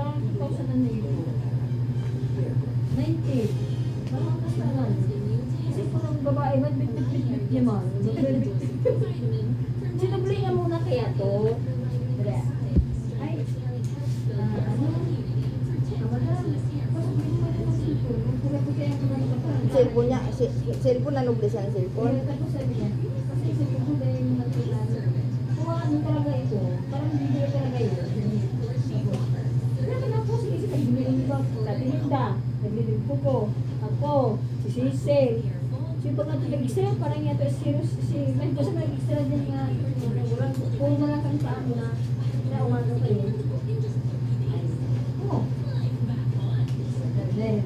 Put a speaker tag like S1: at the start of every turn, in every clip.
S1: parang 2008. 90. Parang kasalan. Kasi parang babae man, bit-bit-bit niya man. Sinubli niya muna kaya to. Ay, ano?
S2: Cellphone niya, cellphone na nubli siya ng cellphone.
S1: Tapos sabi niya, kasi cellphone ko dahil yung nagkilala. Kung ano talaga ito, parang hindi talaga yun. Grabe na po, sige, nagbili ba? Tatinda, nagbili ko. Ako, si Cecil. Si pag natin nag-extra, parang yato si may kasi nag-extra din nga. Kung na lang kami paano na umaga kayo. Oo. Then,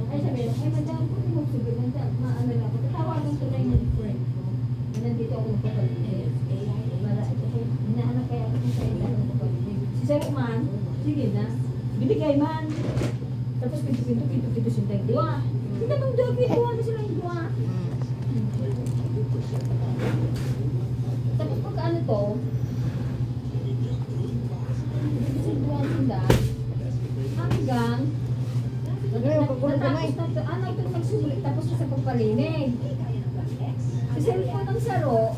S1: ay sabi, ay madam ko mo sige lang maano na ako. Tawagan ko na yung friend ko. Nandito ako magpapalit. Wala ito ko. Hinahanap kaya ako sa ila ng magpapalit. Si Sir Man, sige na. Binigay man. Tapos pinto sintay dua. Hindi na bang dua na sila yung dua. Tapos pag ano to, kasi dua sila, hanggang natapos na ito, ano ito magsulit, tapos sa pagpalinig. Sa cellphone ng saro,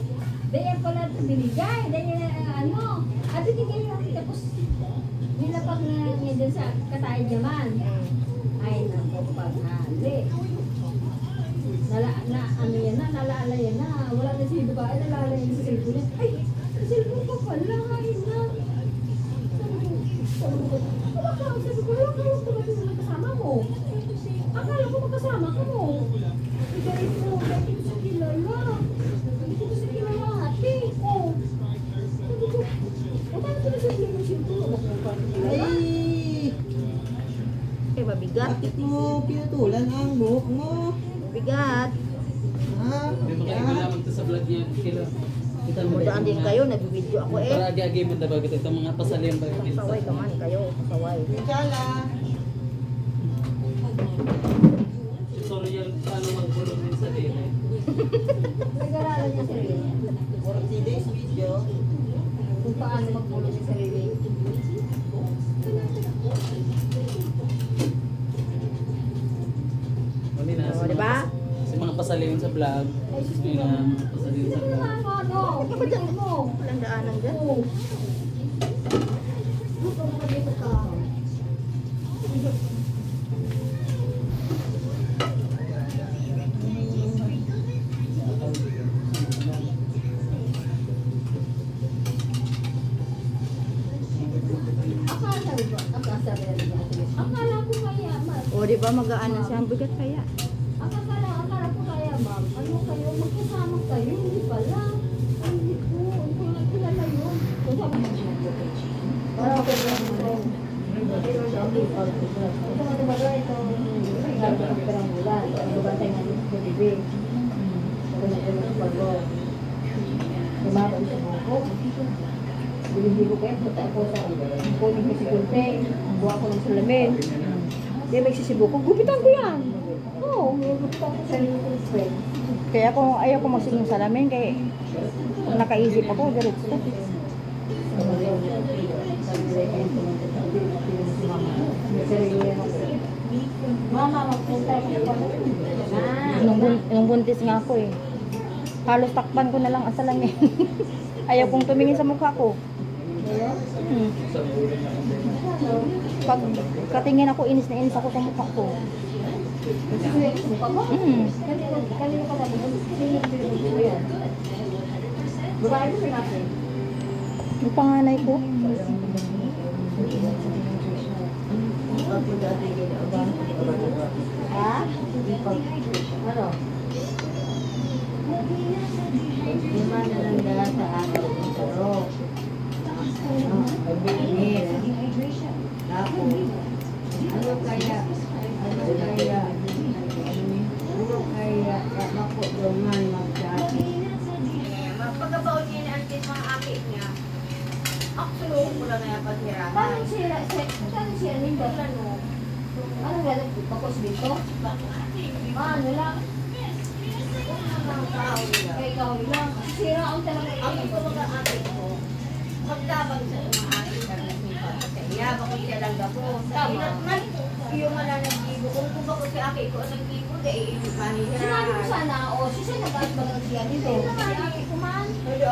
S1: dahil pala ito binigay, dahil ano, at binigay lang, tapos nilapag na niya dyan sa katay naman. Ay, naku, paghali. Ano yan na, nalaala yan na, wala na si babae, nalaala yan sa cellphone niya. Ay, sa cellphone ko pala, ay na. Sabi ko, wala ka kasama mo. Akala ko magkasama ka mo. Dahil ko sa kilala. Hindi ko sa kilala ate ko. Sabi ko, paano ko na sa cellphone?
S2: Ay! Eh, mabigat.
S3: Bakit mo pinutulan ang buhok mo?
S2: Mabigat.
S3: Ah,
S4: Hindi mo kayo malamang ito sa vlog niya. Kita mo
S2: Mudaan din kayo, nag-video ako eh.
S4: para agi-agi mo diba ito mga pasalin ba yun?
S2: Pasaway ka man kayo, pasaway.
S3: Inshala.
S4: Sorry yan, paano mag-follow din sa din eh.
S1: Nag-aralan niya sarili.
S3: 40 days video.
S1: Kung paano magpulong sa sarili.
S4: Hindi na.
S2: O, diba?
S4: Kasi mga pasalin sa vlog. May na pasalin sa vlog.
S1: Ano?
S2: Ikaw ba dyan? Walang daanan dyan.
S1: Oo. Gusto mo ka dito ka. Akala ko kaya, ma'am.
S2: O, diba magaan na siya? Ang bigat kaya.
S1: Akala ko kaya, ma'am. Ano kayo? Magkasama kayo. Hindi pala. Ay, hindi ko. Hindi ko nakilala yun. Kung sabi mo siya. Para ako lang ito. Ito nga tumaga ito. Gagawin ko ng bulan. Nagabantay nga dito sa bibig. Sabi na ito ng paglo. Tumabang sa buko. Bilibigo kayo. Punta ako sa kunin ko si Kunte. Buha ko ng salamin. Di may sisibo ko. Gupitan ko yan. Oo, gupitan ko sa friend.
S2: Kaya kung ayaw ko magsiging salamin, kaya nakaisip ako, diretso.
S1: Mama, magpunta ko pa.
S2: Nung buntis nga ako eh. Halos takpan ko na lang ang salamin. Ayaw kong tumingin sa mukha ko. Pag katingin ako, inis na inis ako sa mukha ko.
S1: Mukha mo? Kanino ka namin? Sino ko yan? Babae ko natin.
S2: Yung panganay ko.
S1: Ha? Ano? Lima na lang dala sa araw ng taro. Pag-iinit. Tapos, ano kaya maputuman magsabi.
S5: Pagkabaon niya ni Auntie mga akit niya, actually, ko lang nga paghirahan.
S1: Paano siya nindot? Ano nga lang? Bakos dito? Ano lang? Kaya ikaw lang. Sira ang talaga.
S5: Ang ito mga akit ko, magtabang sa mga akit na nasipa. siya lang ako. Tama. Yung wala nag-ibo. Kung ba ko si Aki ko ang nag-ibo, dahil iipanin niya.
S1: Sinabi ko sana, o, siya nag-aas ba lang siya dito? Hindi, kumaan.
S5: Pero